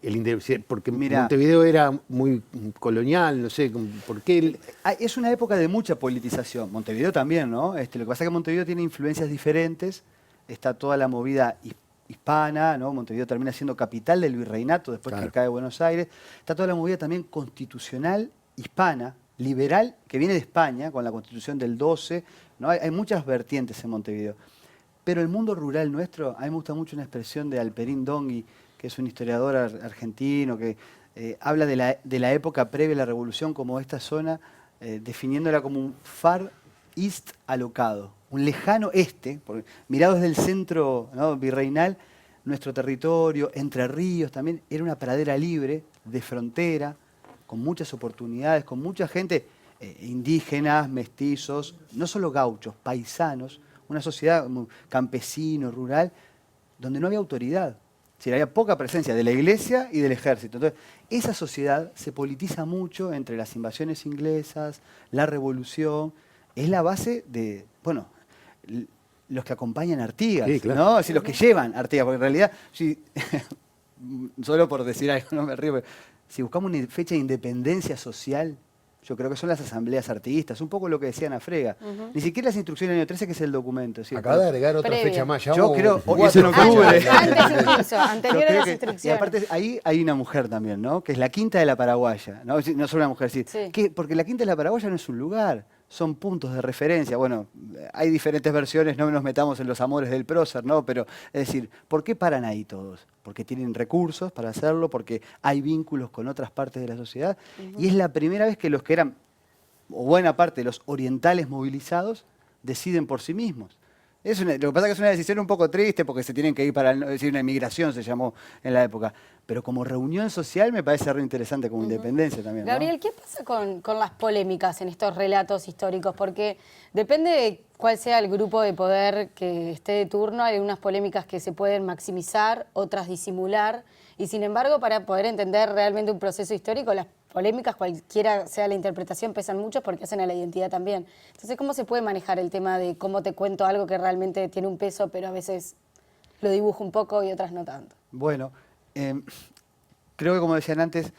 Independiente? Porque Montevideo era muy colonial, no sé, ¿por qué? Es una época de mucha politización, Montevideo también, ¿no? Lo que pasa es que Montevideo tiene influencias diferentes, está toda la movida hispana, ¿no? Montevideo termina siendo capital del virreinato después que cae Buenos Aires. Está toda la movida también constitucional hispana, liberal, que viene de España con la Constitución del 12, ¿no? Hay muchas vertientes en Montevideo. Pero el mundo rural nuestro, a mí me gusta mucho una expresión de Alperín Dongui, que es un historiador argentino, que habla de la época previa a la Revolución como esta zona, definiéndola como un Far East alocado. Un lejano este, porque mirado desde el centro, ¿no?, virreinal, nuestro territorio, Entre Ríos también, era una pradera libre, de frontera, con muchas oportunidades, con mucha gente, indígenas, mestizos, no solo gauchos, paisanos, una sociedad campesino, rural, donde no había autoridad. Es decir, había poca presencia de la iglesia y del ejército. Entonces, esa sociedad se politiza mucho entre las invasiones inglesas, la revolución, es la base de, bueno, los que acompañan a Artigas, sí, claro, ¿no? Es decir, los que llevan a Artigas, porque en realidad, solo por decir algo, no me río, pero si buscamos una fecha de independencia social, yo creo que son las asambleas artiguistas, un poco lo que decía Ana Frega. Ni siquiera las instrucciones del año 13, que es el documento. ¿Sí? Acaba de agregar otra fecha más. Yo creo, eso en octubre. Antes incluso, anterior a las instrucciones. Y aparte, ahí hay una mujer también, ¿no? Que es la Quinta de la Paraguaya, ¿no? No solo una mujer, sí. Porque la Quinta de la Paraguaya no es un lugar, son puntos de referencia. Bueno, hay diferentes versiones, no nos metamos en los amores del prócer, ¿no? Pero, es decir, ¿por qué paran ahí todos? Porque tienen recursos para hacerlo, porque hay vínculos con otras partes de la sociedad. Y es la primera vez que los que eran, o buena parte de los orientales movilizados, deciden por sí mismos. Lo que pasa es que es una decisión un poco triste porque se tienen que ir para, es decir, una emigración se llamó en la época. Pero como reunión social me parece re interesante como independencia también, ¿no? Gabriel, ¿qué pasa con las polémicas en estos relatos históricos? Porque depende de cuál sea el grupo de poder que esté de turno, hay unas polémicas que se pueden maximizar, otras disimular, y sin embargo, para poder entender realmente un proceso histórico, las polémicas, cualquiera sea la interpretación, pesan mucho porque hacen a la identidad también. Entonces, ¿cómo se puede manejar el tema de cómo te cuento algo que realmente tiene un peso, pero a veces lo dibujo un poco y otras no tanto? Bueno, creo que como decían antes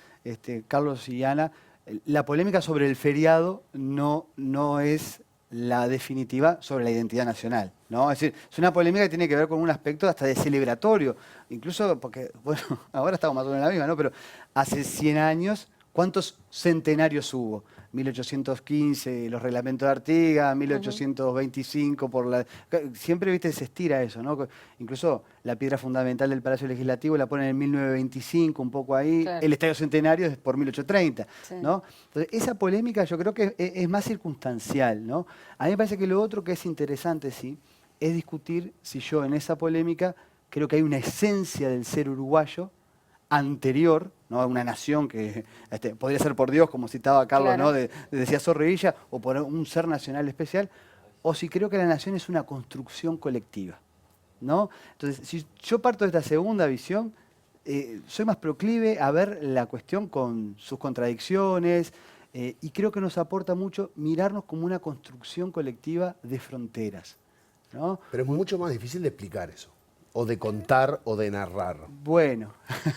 Carlos y Ana, la polémica sobre el feriado no es la definitiva sobre la identidad nacional, ¿no? Es decir, es una polémica que tiene que ver con un aspecto hasta de celebratorio, incluso porque, bueno, ahora estamos más o menos en la misma, ¿no? Pero hace 100 años, ¿cuántos centenarios hubo? 1815, los reglamentos de Artigas, 1825, siempre, viste, se estira eso, ¿no? Incluso la piedra fundamental del Palacio Legislativo la ponen en 1925, un poco ahí, claro. El Estadio Centenario es por 1830, sí, ¿no? Entonces, esa polémica yo creo que es más circunstancial, ¿no? A mí me parece que lo otro que es interesante, sí, es discutir si yo en esa polémica creo que hay una esencia del ser uruguayo anterior, ¿no? Una nación que podría ser por Dios, como citaba Carlos, claro, ¿no? Decía Zorrilla, o por un ser nacional especial, o si creo que la nación es una construcción colectiva, ¿no? Entonces, si yo parto de esta segunda visión, soy más proclive a ver la cuestión con sus contradicciones, y creo que nos aporta mucho mirarnos como una construcción colectiva de fronteras, ¿no? Pero es mucho más difícil de explicar eso. O de contar o de narrar. Bueno.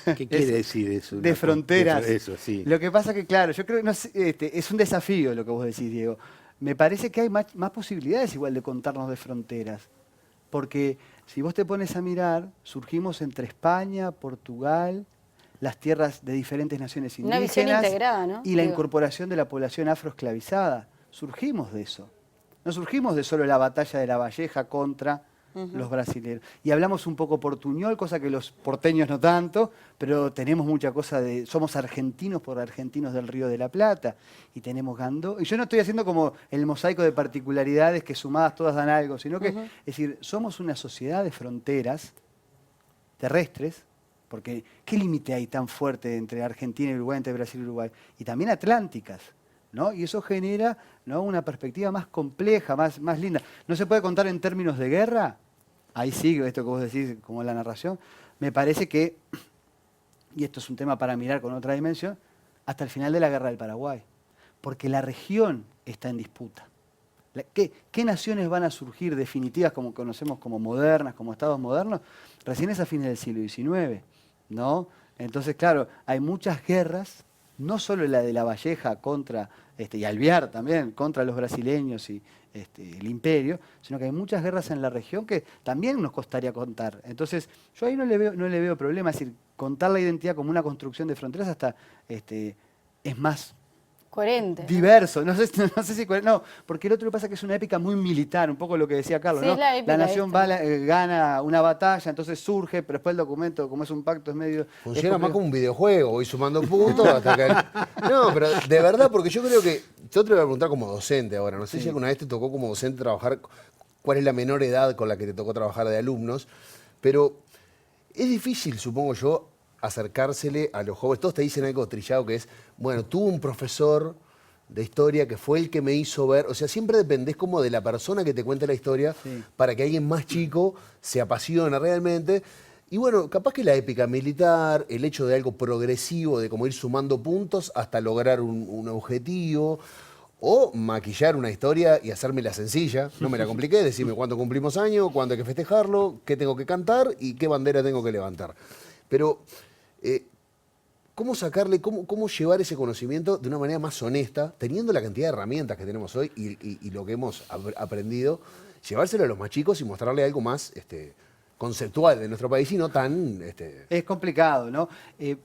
¿Qué quiere decir eso? De fronteras. Eso, sí. Lo que pasa que, claro, yo creo que es un desafío lo que vos decís, Diego. Me parece que hay más posibilidades igual de contarnos de fronteras. Porque si vos te pones a mirar, surgimos entre España, Portugal, las tierras de diferentes naciones Una indígenas visión integrada, ¿no? y la Digo. incorporación de la población afroesclavizada. Surgimos de eso. No surgimos de solo la batalla de La Valleja contra los brasileños. Y hablamos un poco portuñol, cosa que los porteños no tanto, pero tenemos mucha cosa de... Somos argentinos por argentinos del Río de la Plata. Y tenemos gandó. Y yo no estoy haciendo como el mosaico de particularidades que sumadas todas dan algo, sino que, es decir, somos una sociedad de fronteras terrestres, porque ¿qué límite hay tan fuerte entre Argentina y Uruguay, entre Brasil y Uruguay? Y también atlánticas, ¿no? Y eso genera, ¿no?, una perspectiva más compleja, más linda. ¿No se puede contar en términos de guerra? Ahí sigue esto que vos decís, como la narración. Me parece que, y esto es un tema para mirar con otra dimensión, hasta el final de la Guerra del Paraguay. Porque la región está en disputa. ¿Qué naciones van a surgir definitivas, como conocemos como modernas, como estados modernos? Recién es a fines del siglo XIX, ¿no? Entonces, claro, hay muchas guerras, no solo la de La Valleja contra, y Alvear también, contra los brasileños y el imperio, sino que hay muchas guerras en la región que también nos costaría contar. Entonces, yo ahí no le veo problema. Es decir, contar la identidad como una construcción de fronteras hasta es más coherente. Diverso, no sé si coherente, no, porque el otro lo pasa que es una épica muy militar, un poco lo que decía Carlos, Sí, ¿no? es la épica nación gana una batalla, entonces surge, pero después el documento, como es un pacto, es medio... Funciona más como un videojuego, voy sumando puntos hasta que... No, pero de verdad, porque yo creo que... Yo te voy a preguntar como docente ahora, no sé si alguna vez te tocó como docente trabajar, cuál es la menor edad con la que te tocó trabajar de alumnos, pero es difícil, supongo yo, acercársele a los jóvenes. Todos te dicen algo trillado que es, bueno, tuve un profesor de historia que fue el que me hizo ver, o sea, siempre dependés como de la persona que te cuente la historia para que alguien más chico se apasione realmente. Y bueno, capaz que la épica militar, el hecho de algo progresivo, de como ir sumando puntos hasta lograr un objetivo, o maquillar una historia y hacérmela sencilla, no me la compliqué, decirme cuándo cumplimos años, cuándo hay que festejarlo, qué tengo que cantar y qué bandera tengo que levantar. Pero ¿cómo sacarle, cómo llevar ese conocimiento de una manera más honesta, teniendo la cantidad de herramientas que tenemos hoy y lo que hemos aprendido, llevárselo a los más chicos y mostrarle algo más conceptual de nuestro país y no tan... Es complicado, ¿no?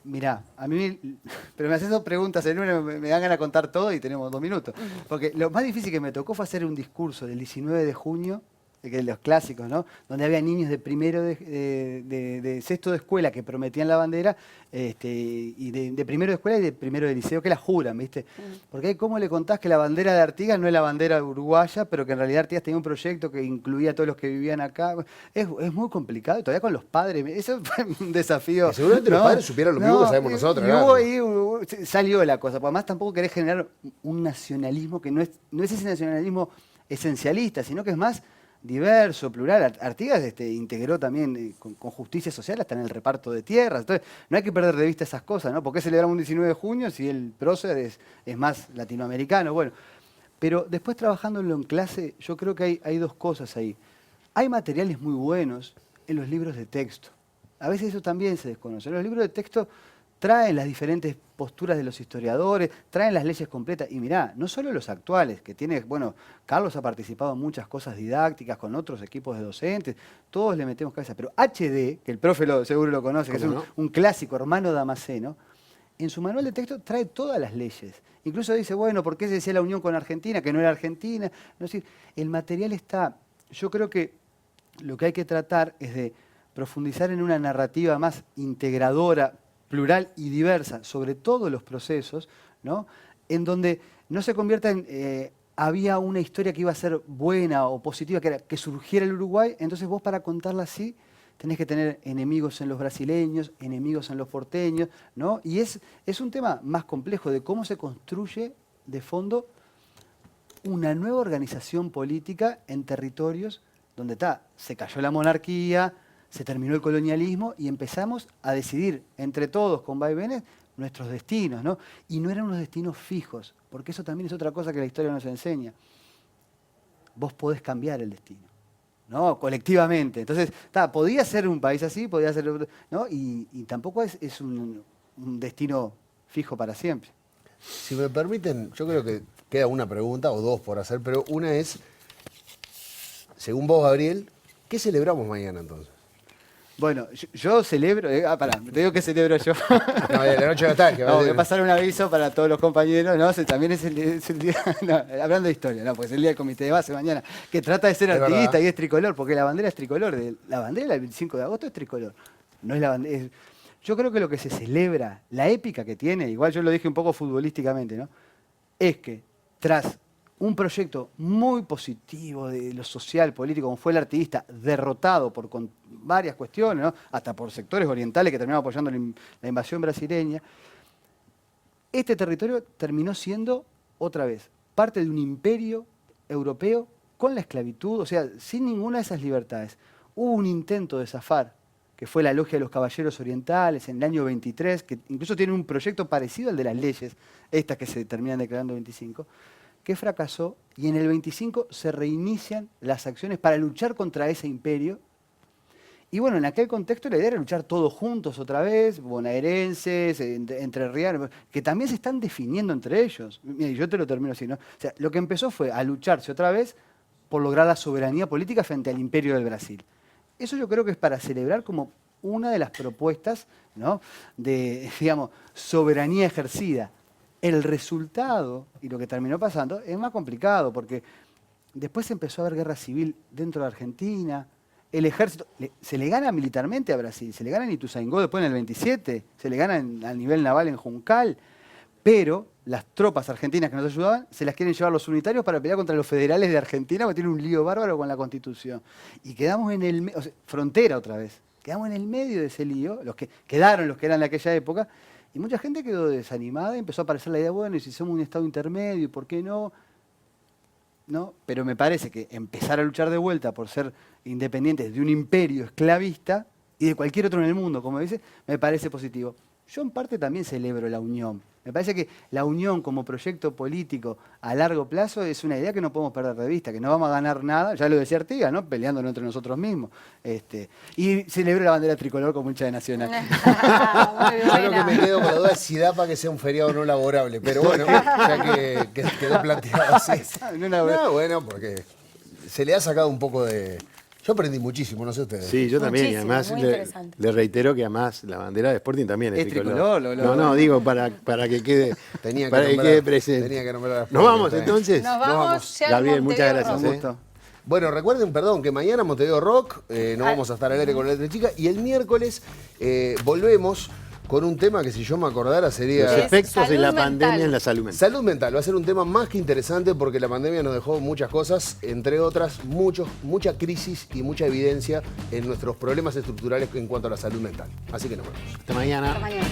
Mirá, a mí, pero me haces dos preguntas en una, me dan ganas de contar todo y tenemos 2 minutos. Porque lo más difícil que me tocó fue hacer un discurso del 19 de junio, que los clásicos, ¿no? Donde había niños de primero de sexto de escuela que prometían la bandera, y de primero de escuela y de primero de liceo que la juran, ¿viste? Porque ahí cómo le contás que la bandera de Artigas no es la bandera uruguaya, pero que en realidad Artigas tenía un proyecto que incluía a todos los que vivían acá. Es muy complicado, y todavía con los padres, eso fue un desafío. Y seguramente los padres supieran lo mismo que sabemos nosotros. Salió la cosa, porque además tampoco querés generar un nacionalismo que no es ese nacionalismo esencialista, sino que es más diverso, plural. Artigas integró también con justicia social hasta en el reparto de tierras. Entonces, no hay que perder de vista esas cosas, ¿no? ¿Por qué celebramos un 19 de junio si el prócer es más latinoamericano? Bueno, pero después trabajándolo en clase, yo creo que hay 2 cosas ahí. Hay materiales muy buenos en los libros de texto. A veces eso también se desconoce. Los libros de texto traen las diferentes posturas de los historiadores, traen las leyes completas. Y mirá, no solo los actuales, que tiene, bueno, Carlos ha participado en muchas cosas didácticas con otros equipos de docentes, todos le metemos cabeza. Pero HD, que el profe seguro lo conoce, que es un clásico, hermano Damasceno, en su manual de texto trae todas las leyes. Incluso dice, bueno, ¿por qué se decía la unión con Argentina, que no era Argentina? No, es decir, el material está... Yo creo que lo que hay que tratar es de profundizar en una narrativa más integradora, plural y diversa sobre todos los procesos, ¿no? En donde no se convierta en... había una historia que iba a ser buena o positiva, que era que surgiera el Uruguay, entonces vos para contarla así tenés que tener enemigos en los brasileños, enemigos en los porteños, ¿no? Y es un tema más complejo de cómo se construye de fondo una nueva organización política en territorios donde se cayó la monarquía, se terminó el colonialismo y empezamos a decidir entre todos con vaivenes nuestros destinos, ¿no? Y no eran unos destinos fijos, porque eso también es otra cosa que la historia nos enseña. Vos podés cambiar el destino, ¿no? Colectivamente. Entonces, podía ser un país así, podía ser otro, ¿no? Y tampoco es un destino fijo para siempre. Si me permiten, yo creo que queda una pregunta o 2 por hacer, pero una es, según vos, Gabriel, ¿Qué celebramos mañana entonces? Bueno, yo celebro, pará, te digo que celebro yo. No, la noche de nostalgia. No, voy a pasar un aviso para todos los compañeros, ¿no? También es el día, no, hablando de historia, no, pues es el día del comité de base mañana, que trata de ser artiguista y es tricolor, porque la bandera es tricolor, la bandera del 25 de agosto es tricolor, no es la bandera. Yo creo que lo que se celebra, la épica que tiene, igual yo lo dije un poco futbolísticamente, ¿no? Es que tras un proyecto muy positivo de lo social, político, como fue el artiguista, derrotado por varias cuestiones, ¿no? Hasta por sectores orientales que terminaron apoyando la invasión brasileña, este territorio terminó siendo, otra vez, parte de un imperio europeo con la esclavitud, o sea, sin ninguna de esas libertades. Hubo un intento de zafar, que fue la Logia de los Caballeros Orientales en el año 23, que incluso tiene un proyecto parecido al de las leyes, estas que se terminan declarando 25, que fracasó, y en el 25 se reinician las acciones para luchar contra ese imperio. Y bueno, en aquel contexto la idea era luchar todos juntos otra vez, bonaerenses, entrerrianos, que también se están definiendo entre ellos. Mira, yo te lo termino así, ¿no? O sea, lo que empezó fue a lucharse otra vez por lograr la soberanía política frente al imperio del Brasil. Eso yo creo que es para celebrar como una de las propuestas, ¿no?, de, digamos, soberanía ejercida. El resultado, y lo que terminó pasando, es más complicado, porque después empezó a haber guerra civil dentro de Argentina, el ejército se le gana militarmente a Brasil, se le gana en Ituzaingó después en el 27, se le gana a nivel naval en Juncal, pero las tropas argentinas que nos ayudaban se las quieren llevar los unitarios para pelear contra los federales de Argentina, porque tienen un lío bárbaro con la Constitución. Y quedamos en el o sea, frontera otra vez, quedamos en el medio de ese lío, los que eran de aquella época, y mucha gente quedó desanimada y empezó a aparecer la idea, bueno, y si somos un Estado intermedio, ¿por qué no? ¿No? Pero me parece que empezar a luchar de vuelta por ser independientes de un imperio esclavista y de cualquier otro en el mundo, como dice, me parece positivo. Yo en parte también celebro la unión. Me parece que la unión como proyecto político a largo plazo es una idea que no podemos perder de vista, que no vamos a ganar nada, ya lo decía Artigas, ¿no?, peleándonos entre nosotros mismos. Y celebro la bandera tricolor como hincha de Nacional. Yo lo que me quedo con la duda es si da para que sea un feriado no laborable, pero bueno, ya que quedó planteado así. No, bueno, porque se le ha sacado un poco de... Yo aprendí muchísimo, no sé ustedes. Sí, yo también. Y además le reitero que además la bandera de Sporting también es tricolor. No, digo, para que quede, presente. Tenía que nombrar. ¿Nos vamos entonces? Nos vamos. Gabriel, muchas gracias. Bueno, recuerden, perdón, que mañana Montevideo Rock, no vamos a estar al aire con la Letra Chica, y el miércoles volvemos con un tema que, si yo me acordara, sería... Los efectos de la pandemia en la salud mental. Salud mental va a ser un tema más que interesante, porque la pandemia nos dejó muchas cosas, entre otras, mucha crisis y mucha evidencia en nuestros problemas estructurales en cuanto a la salud mental. Así que nos vemos. Hasta mañana. Hasta mañana.